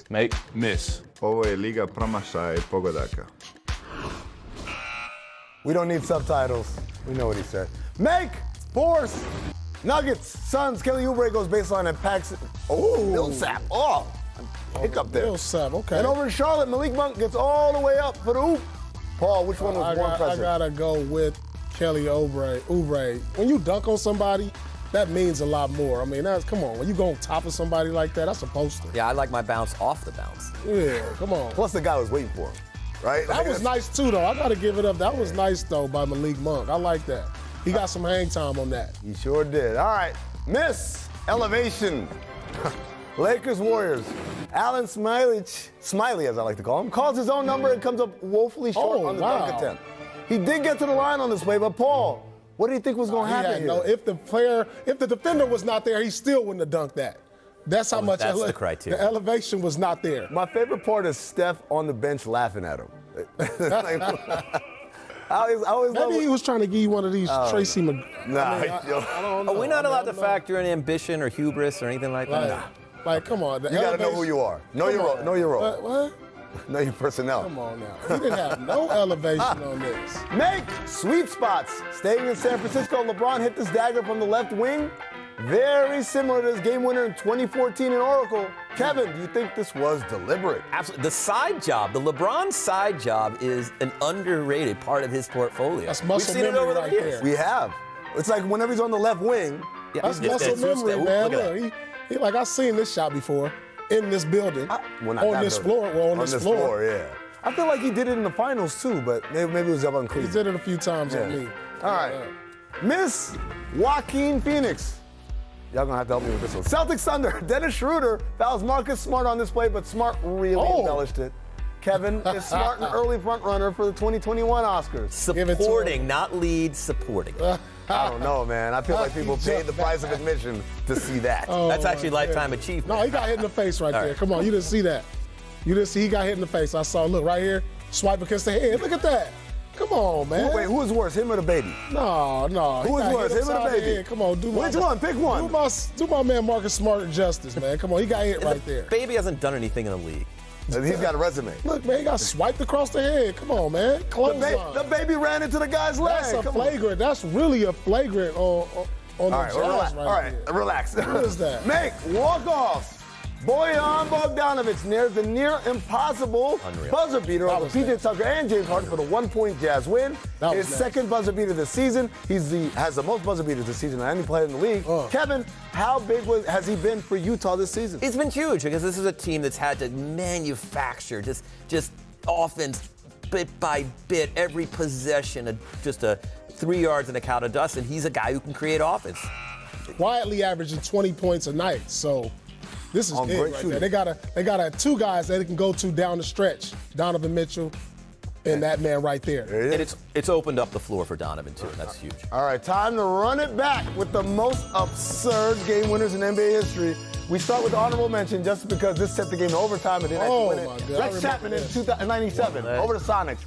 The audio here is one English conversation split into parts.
Make. Miss. Ovo je liga promašaja i pogodaka. We don't need subtitles. We know what he said. Make, force, Nuggets, Suns. Kelly Oubre goes baseline and packs it. Oh, Millsap. Oh, hiccup there. Millsap, okay. And over in Charlotte, Malik Monk gets all the way up for the hoop. Paul, which one was more impressive? I gotta go with Kelly Oubre. When you dunk on somebody, that means a lot more. I mean, come on. When you go on top of somebody like that, that's a poster. Yeah, I like my bounce off the bounce. Yeah, come on. Plus, the guy was waiting for him, right? That was nice, too, though. I got to give it up. That was nice, though, by Malik Monk. I like that. He got some hang time on that. He sure did. All right, Miss Elevation. Lakers Warriors. Alan Smiley, as I like to call him, calls his own number and comes up woefully short on the dunk attempt. He did get to the line on this play, but Paul, what do you think was going to happen here? No, if the defender was not there, he still wouldn't have dunked that. That's how much that's the criteria. The elevation was not there. My favorite part is Steph on the bench laughing at him. Maybe he was trying to give you one of these Tracy Mc... Nah, I don't know. Are we not allowed to factor in ambition or hubris or anything like that? Like, come on. You got to know who you are. Know your role. Know your role. What? Know your personnel. Come on now. He didn't have no elevation on this. Make sweet spots. Staying in San Francisco, LeBron hit this dagger from the left wing. Very similar to his game winner in 2014 in Oracle. Kevin, do you think this was deliberate? Absolutely. The side job, the LeBron side job is an underrated part of his portfolio. That's muscle We've seen it memory over the right years. there. We have. It's like whenever he's on the left wing. Yeah, That's muscle memory, man. Look, he like, I've seen this shot before in this building, on this floor. Well, on this floor. Yeah. I feel like he did it in the finals too, but maybe it was up on Cleveland. He did it a few times on me. All right. Miss Joaquin Phoenix. Y'all gonna have to help me with this one. Celtics Thunder. Dennis Schroeder fouls Marcus Smart on this play, but Smart really embellished it. Kevin, is Smart an early front runner for the 2021 Oscars? Supporting, not lead, supporting. I don't know, man. I feel like people paid the price of admission to see that. That's actually lifetime achievement. No, he got hit in the face right there. Come on, you didn't see that. You didn't see he got hit in the face. I saw, look, right here, swipe against the head. Look at that. Come on, man. Wait, who was worse, him or the baby? No. Who was worse, him or the baby? Come on, Which one? Pick one. Do my man Marcus Smart justice, man. Come on, he got hit right there. Baby hasn't done anything in the league. He's got a resume. Look, man, he got swiped across the head. Come on, man. The baby ran into the guy's leg. That's a flagrant. That's really a flagrant on the Jazz right All right, relax. What is that? Make walk-offs. Bojan Bogdanovic nears the near impossible buzzer beater over PJ Tucker and James Harden for the 1-point Jazz win. His second buzzer beater this season. Has the most buzzer beaters this season than any player in the league. Kevin, how big has he been for Utah this season? It's been huge because this is a team that's had to manufacture just offense bit by bit, every possession, just a 3 yards and a cloud of dust, and he's a guy who can create offense. Quietly averaging 20 points a night, so this is big right there. They got two guys that they can go to down the stretch, Donovan Mitchell and that man right there. And it's opened up the floor for Donovan, too, and that's huge. All right, time to run it back with the most absurd game winners in NBA history. We start with the honorable mention just because this set the game to overtime and didn't actually win it. Rex Chapman in 1997 over the Sonics.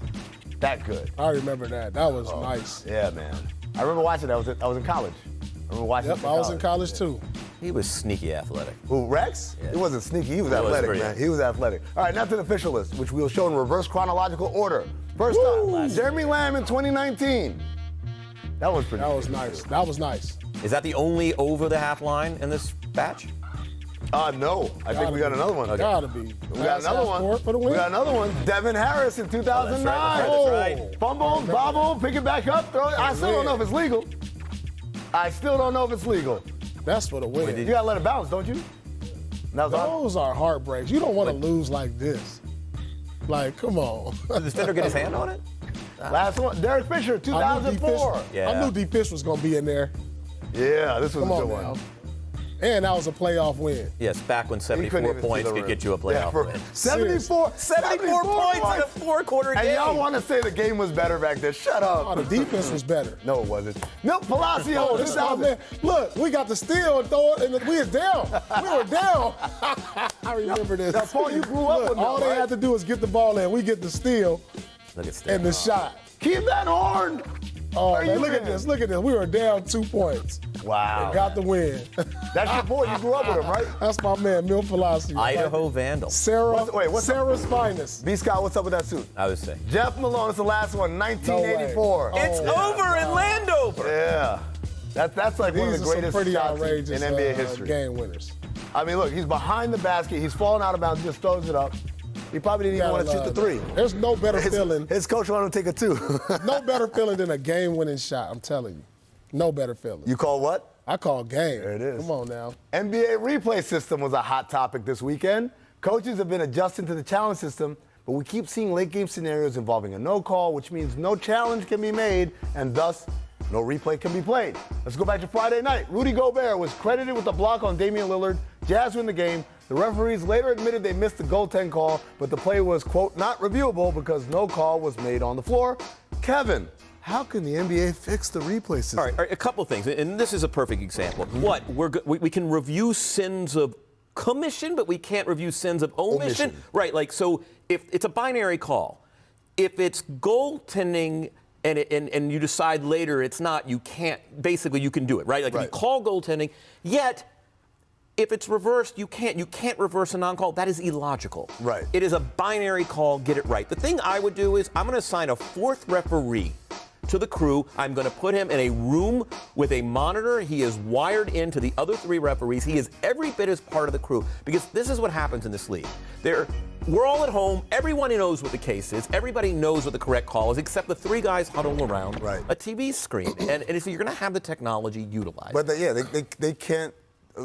That good. I remember that. That was nice. Yeah, man. I remember watching that. I was in college. I remember watching I was in college, too. He was sneaky athletic. Who, Rex? Yeah. He wasn't sneaky. He was athletic, man. He was athletic. All right, now to the official list, which we'll show in reverse chronological order. First up, Jeremy Lamb in 2019. That was pretty good. Nice. That was nice. Is that the only over the half line in this batch? No. I think we got another one. Gotta be. We got another one. For the win. We got another one. Devin Harris in 2009. That's right. Fumble, bobble, pick it back up, throw it. I still don't know if it's legal. That's for the win. You gotta let it bounce, don't you? Those are heartbreaks. You don't want to lose like this. Like, come on. Did the defender get his hand on it? Last one, Derek Fisher, 2004. I knew D. Fish was going to be in there. Yeah, this was a good now. one. And that was a playoff win. Yes, back when 74 points could get you a playoff win. 74 points in a four-quarter game. And y'all want to say the game was better back then. Shut up. Oh, the defense was better. No, it wasn't. Milt Palacio, this man. Look, we got the steal and throw it, and we was down. We were down. I remember this. Now, Paul, you grew up with all they had to do is get the ball in. We get the steal Look at and the shot. Keep that horn. Oh, man, look at this. Look at this. We were down 2 points. Wow. And got the win. That's your boy. You grew up with him, right? That's my man, Mill Philosophy. Idaho Vandal. Sarah's finest. B. Scott, what's up with that suit? I would say. Jeff Malone is the last one, 1984. No It's over in Landover. Yeah. That's like one of the greatest pretty shots outrageous in NBA history. Game winners. I mean, look, he's behind the basket. He's falling out of bounds, just throws it up. He probably didn't even want to shoot the three. There's no better feeling. His coach wanted him to take a two. No better feeling than a game-winning shot, I'm telling you. No better feeling. You call what? I call game. There it is. Come on now. NBA replay system was a hot topic this weekend. Coaches have been adjusting to the challenge system, but we keep seeing late-game scenarios involving a no call, which means no challenge can be made, and thus no replay can be played. Let's go back to Friday night. Rudy Gobert was credited with the block on Damian Lillard. Jazz win the game. The referees later admitted they missed the goaltend call, but the play was, quote, not reviewable because no call was made on the floor. Kevin, how can the NBA fix the replay system? All right, a couple things, and this is a perfect example. What? We can review sins of commission, but we can't review sins of omission. Right, like, so if it's a binary call, if it's goaltending and you decide later it's not, you can't, basically you can do it, right? Like if you call goaltending, yet if it's reversed, you can't reverse a non-call. That is illogical. Right. It is a binary call, get it right. The thing I would do is I'm going to assign a fourth referee to the crew. I'm going to put him in a room with a monitor. He is wired into the other three referees. He is every bit as part of the crew, because this is what happens in this league. We're all at home. Everyone knows what the case is. Everybody knows what the correct call is, except the three guys huddle around a TV screen. And so you're going to have the technology utilized. But they can't.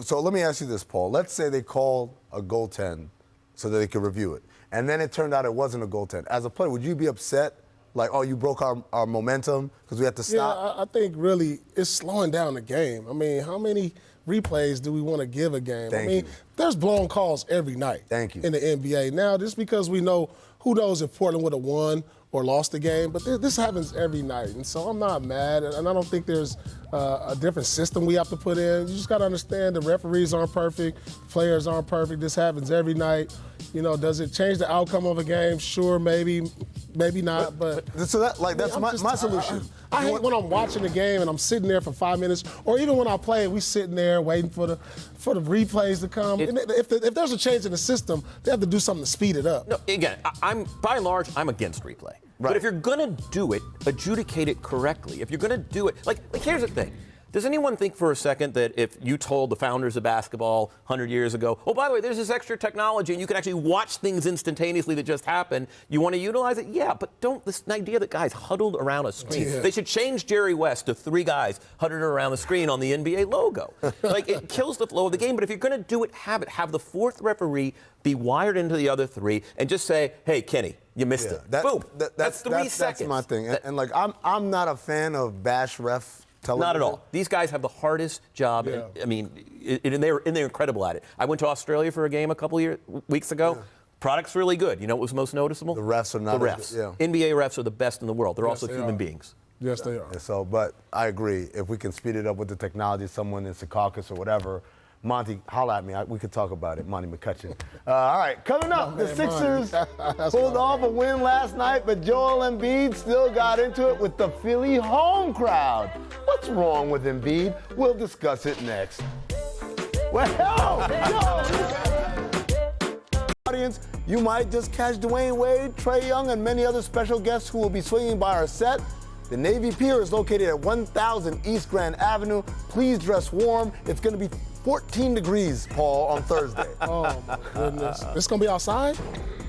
So let me ask you this, Paul. Let's say they called a goaltend so that they could review it, and then it turned out it wasn't a goaltend. As a player, would you be upset? Like, oh, you broke our momentum because we had to stop? Yeah, I think really it's slowing down the game. I mean, how many replays do we want to give a game? Thank you. There's blown calls every night in the NBA. Now, just because we know, who knows if Portland would have won or lost the game, but this happens every night. And so I'm not mad, and I don't think there's a different system we have to put in. You just got to understand the referees aren't perfect, players aren't perfect. This happens every night. You know, does it change the outcome of a game? Sure, maybe not. But so that's my solution. I hate when I'm watching the game and I'm sitting there for 5 minutes, or even when I play, we sitting there waiting for the replays to come. If there's a change in the system, they have to do something to speed it up. No, again, I'm by and large, I'm against replay. Right. But if you're gonna do it, adjudicate it correctly. If you're gonna do it, like here's the thing. Does anyone think for a second that if you told the founders of basketball 100 years ago, oh, by the way, there's this extra technology and you can actually watch things instantaneously that just happened, you want to utilize it? Yeah, but this idea that guys huddled around a screen. Yeah. They should change Jerry West to three guys huddled around the screen on the NBA logo. Like, it kills the flow of the game, but if you're going to do it, have the fourth referee be wired into the other three and just say, hey, Kenny, you missed it. Boom. That's 3 seconds. That's my thing. And like, I'm not a fan of bash ref television. Not at all. These guys have the hardest job. Yeah. I mean, and they're incredible at it. I went to Australia for a game a couple weeks ago. Yeah. Product's really good. You know what was most noticeable? The refs are not. The refs. NBA refs are the best in the world. They're also human beings. Yes, they are. And so, but I agree. If we can speed it up with the technology, someone in Secaucus or whatever, Monty, holla at me. We could talk about it. Monty McCutcheon. All right, coming up, the Sixers pulled off a win last night, but Joel Embiid still got into it with the Philly home crowd. What's wrong with Embiid? We'll discuss it next. Well, audience, you might just catch Dwayne Wade, Trae Young, and many other special guests who will be swinging by our set. The Navy Pier is located at 1000 East Grand Avenue. Please dress warm. It's going to be 14 degrees, Paul, on Thursday. Oh, my goodness. It's going to be outside?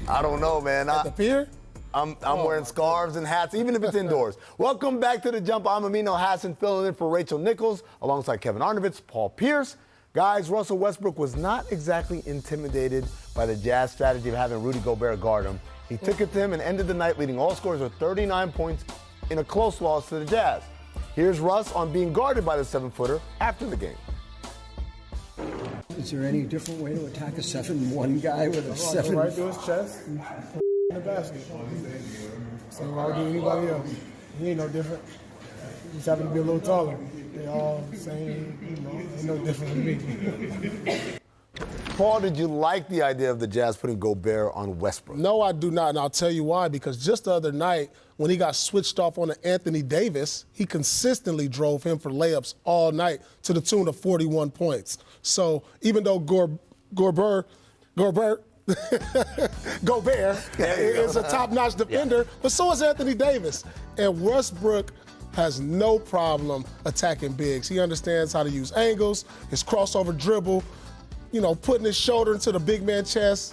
I don't know, man. At the pier? I'm wearing scarves and hats, even if it's indoors. Welcome back to The Jump. I'm Amino Hassan, filling in for Rachel Nichols, alongside Kevin Arnovitz, Paul Pierce. Guys, Russell Westbrook was not exactly intimidated by the Jazz strategy of having Rudy Gobert guard him. He took it to him and ended the night leading all scorers with 39 points in a close loss to the Jazz. Here's Russ on being guarded by the 7-footer after the game. Is there any different way to attack a 7-1 guy with a 7? Right through his chest and in the basket. Same way I do anybody else. He ain't no different. He just happen to be a little taller. They all same, ain't no different than me. Paul, did you like the idea of the Jazz putting Gobert on Westbrook? No, I do not, and I'll tell you why. Because just the other night, when he got switched off on Anthony Davis, he consistently drove him for layups all night to the tune of 41 points. So even though Gobert is a top-notch defender, but so is Anthony Davis. And Westbrook has no problem attacking bigs. He understands how to use angles, his crossover dribble, putting his shoulder into the big man chest.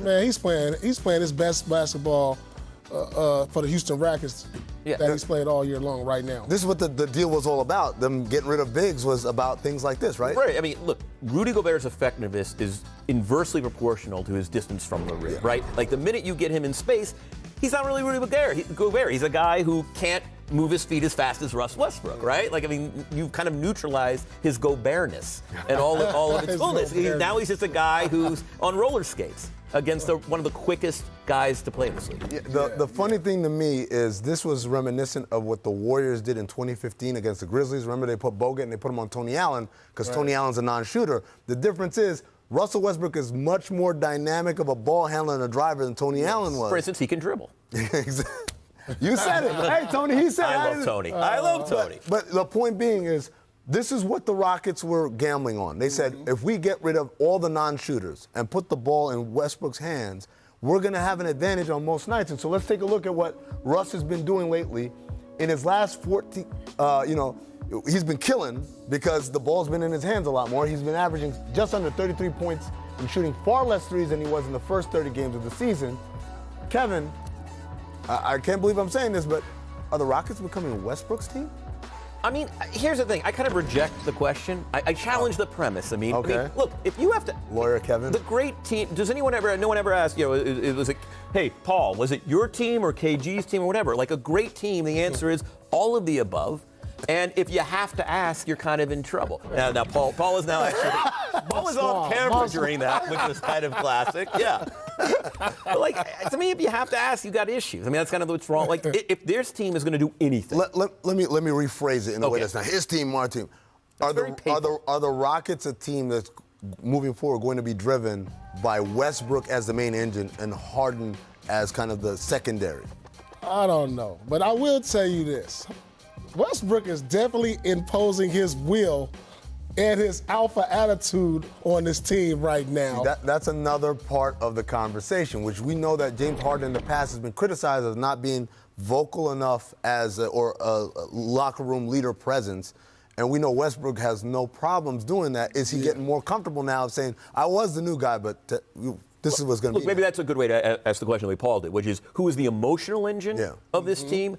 Man, he's playing his best basketball for the Houston Rockets that he's played all year long right now. This is what the deal was all about. Them getting rid of bigs was about things like this, right? Right. I mean, look, Rudy Gobert's effectiveness is inversely proportional to his distance from the rim, right? Like, the minute you get him in space, he's not really Rudy Gobert. He's a guy who can't move his feet as fast as Russ Westbrook, right? Like, I mean, you've kind of neutralized his Gobertness and all of its fullness. Now he's just a guy who's on roller skates against one of the quickest guys to play in this league. Yeah, the funny thing to me is this was reminiscent of what the Warriors did in 2015 against the Grizzlies. Remember, they put Bogut and they put him on Tony Allen because Tony Allen's a non-shooter. The difference is Russell Westbrook is much more dynamic of a ball handler and a driver than Tony Allen was. For instance, he can dribble. You said it. Hey, Tony, he said it. I love Tony. I love Tony. But the point being is, this is what the Rockets were gambling on. They said, if we get rid of all the non-shooters and put the ball in Westbrook's hands, we're going to have an advantage on most nights. And so let's take a look at what Russ has been doing lately. In his last 14, he's been killing because the ball's been in his hands a lot more. He's been averaging just under 33 points and shooting far less threes than he was in the first 30 games of the season. Kevin, I can't believe I'm saying this, but are the Rockets becoming Westbrook's team? I mean, here's the thing. I kind of reject the question. I challenge the premise. I mean, look, if you have to... Lawyer Kevin. The great team... No one ever ask, was it, hey, Paul, was it your team or KG's team or whatever? Like, a great team, the answer is all of the above. And if you have to ask, you're kind of in trouble. Now Paul is now actually... Paul was off camera during that, which was kind of classic. Yeah. But, like, to me, if you have to ask, you got issues. I mean, that's kind of what's wrong. Like, if this team is going to do anything... Let me rephrase it in a way that's not his team, our team. Are the Rockets a team that's moving forward going to be driven by Westbrook as the main engine and Harden as kind of the secondary? I don't know. But I will tell you this. Westbrook is definitely imposing his will and his alpha attitude on this team right now. That's another part of the conversation, which we know that James Harden in the past has been criticized as not being vocal enough as a locker room leader presence. And we know Westbrook has no problems doing that. Is he getting more comfortable now of saying, I was the new guy, but this is what's going to be? Maybe that's a good way to ask the question the way Paul did, which is, who is the emotional engine of this team?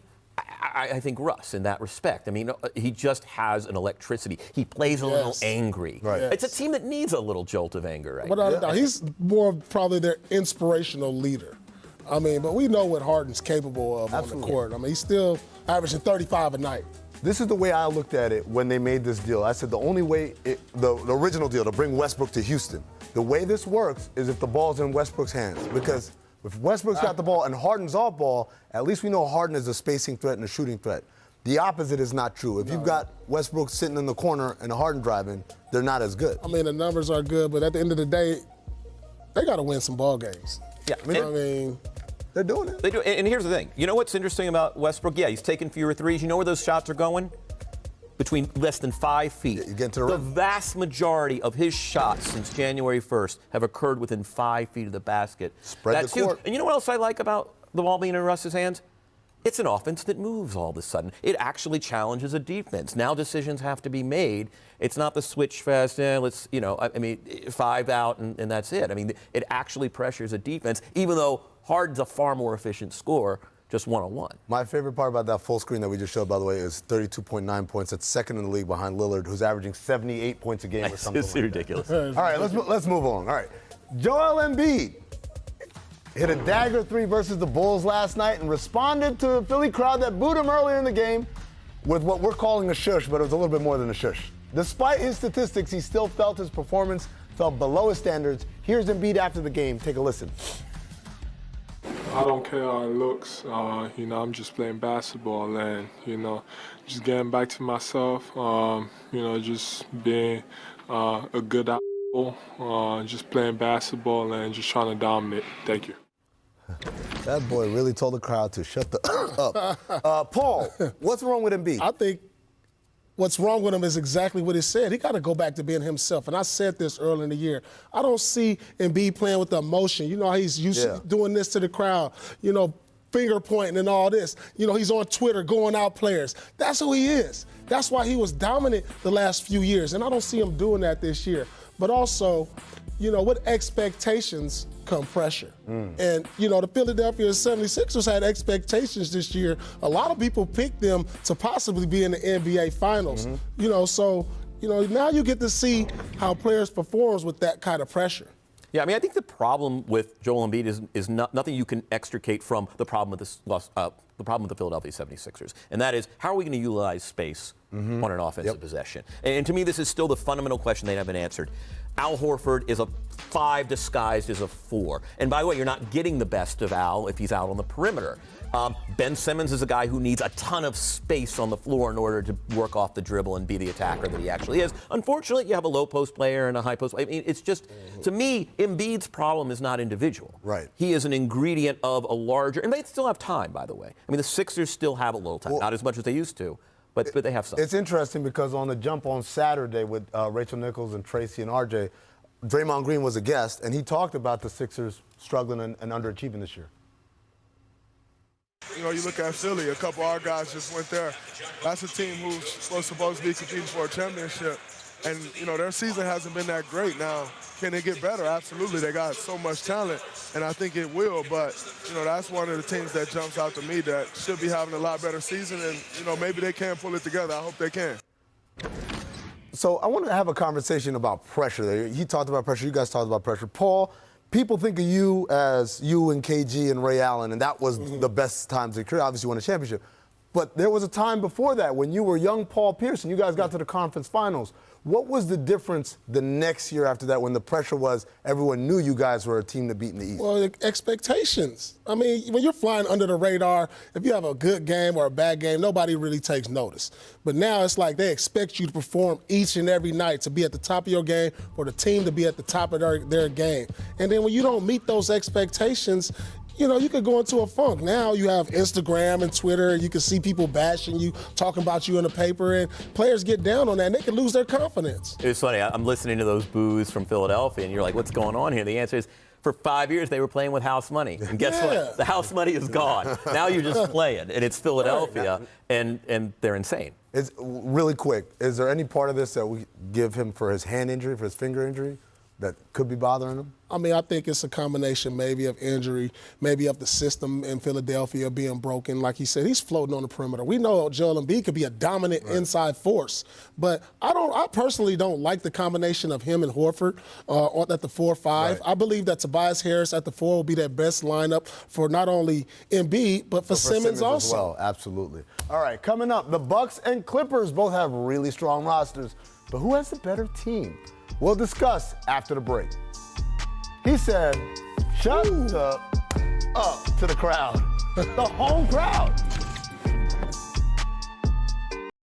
I think Russ in that respect. I mean, he just has an electricity. He plays a little angry. Right. Yes. It's a team that needs a little jolt of anger right now. He's more probably their inspirational leader. I mean, but we know what Harden's capable of on the court. I mean, he's still averaging 35 a night. This is the way I looked at it when they made this deal. I said the only way, the original deal to bring Westbrook to Houston, the way this works is if the ball's in Westbrook's hands. Because if Westbrook's got the ball and Harden's off ball, at least we know Harden is a spacing threat and a shooting threat. The opposite is not true. If you've got Westbrook sitting in the corner and Harden driving, they're not as good. I mean, the numbers are good, but at the end of the day, they got to win some ball games. Yeah, I mean, they're doing it. They do. And here's the thing. You know what's interesting about Westbrook? Yeah, he's taking fewer threes. You know where those shots are going? Between less than 5 feet. You get to the rim. Vast majority of his shots since January 1st have occurred within 5 feet of the basket. Spread the court. Huge. And you know what else I like about the ball being in Russ's hands? It's an offense that moves all of a sudden. It actually challenges a defense. Now decisions have to be made. It's not the switch fast, let's, 5 out and that's it. I mean, it actually pressures a defense, even though Harden's a far more efficient scorer, just one-on-one. My favorite part about that full screen that we just showed, by the way, is 32.9 points. That's second in the league behind Lillard, who's averaging 78 points a game or something. It's ridiculous. All right, let's move along. All right, Joel Embiid hit a dagger 3 versus the Bulls last night and responded to the Philly crowd that booed him earlier in the game with what we're calling a shush, but it was a little bit more than a shush. Despite his statistics, he still felt his performance fell below his standards. Here's Embiid after the game. Take a listen. I don't care how it looks. I'm just playing basketball and, just getting back to myself, just being a good just playing basketball and just trying to dominate. Thank you. That boy really told the crowd to shut the up. Paul, what's wrong with Embiid? I think what's wrong with him is exactly what he said. He got to go back to being himself. And I said this early in the year. I don't see Embiid playing with the emotion. You know how he's used to doing this to the crowd, you know, finger pointing and all this. You know, he's on Twitter going out players. That's who he is. That's why he was dominant the last few years. And I don't see him doing that this year. But also, you know, with expectations come pressure. And, you know, the Philadelphia 76ers had expectations this year. A lot of people picked them to possibly be in the NBA Finals. You know, so, you know, now you get to see how players perform with that kind of pressure. Yeah, I mean, I think the problem with Joel Embiid is nothing you can extricate from the problem with the problem with the Philadelphia 76ers, and that is, how are we going to utilize space on an offensive possession? And to me, this is still the fundamental question they haven't answered. Al Horford is a 5 disguised as a 4. And by the way, you're not getting the best of Al if he's out on the perimeter. Ben Simmons is a guy who needs a ton of space on the floor in order to work off the dribble and be the attacker that he actually is. Unfortunately, you have a low post player and a high post player. I mean, it's just, to me, Embiid's problem is not individual. Right. He is an ingredient of a larger, and they still have time, by the way. I mean, the Sixers still have a little time, not as much as they used to, but they have some. It's interesting because on the jump on Saturday with Rachel Nichols and Tracy and RJ, Draymond Green was a guest, and he talked about the Sixers struggling and underachieving this year. You know, you look at Philly, a couple of our guys just went there. That's a team who's supposed to be competing for a championship. And, you know, their season hasn't been that great. Now, can they get better? Absolutely. They got so much talent, and I think it will. But, you know, that's one of the teams that jumps out to me that should be having a lot better season. And, you know, maybe they can pull it together. I hope they can. So I want to have a conversation about pressure there. He talked about pressure. You guys talked about pressure. Paul, people think of you as you and KG and Ray Allen, and that was the best times of your career. Obviously, you won a championship. But there was a time before that when you were young Paul Pierce and you guys got to the conference finals. What was the difference the next year after that when the pressure was everyone knew you guys were a team to beat in the East? Well, expectations. I mean, when you're flying under the radar, if you have a good game or a bad game, nobody really takes notice. But now it's like they expect you to perform each and every night, to be at the top of your game or the team to be at the top of their game. And then when you don't meet those expectations, you know, you could go into a funk. Now you have Instagram and Twitter. You can see people bashing you, talking about you in the paper, and players get down on that, and they can lose their confidence. It's funny. I'm listening to those boos from Philadelphia, and you're like, what's going on here? The answer is, for 5 years, they were playing with house money. And guess what? The house money is gone. Now you're just playing, and it's Philadelphia, and they're insane. It's really quick. Is there any part of this that we give him for his hand injury, for his finger injury, that could be bothering him? I mean, I think it's a combination maybe of injury, maybe of the system in Philadelphia being broken. Like he said, he's floating on the perimeter. We know Joel Embiid could be a dominant inside force, but I personally don't like the combination of him and Horford at the 4-5. Right. I believe that Tobias Harris at the 4 will be their best lineup for not only Embiid, but for Simmons also. As well, absolutely. All right, coming up, the Bucks and Clippers both have really strong rosters, but who has the better team? We'll discuss after the break. He said, shut up to the crowd, the home crowd.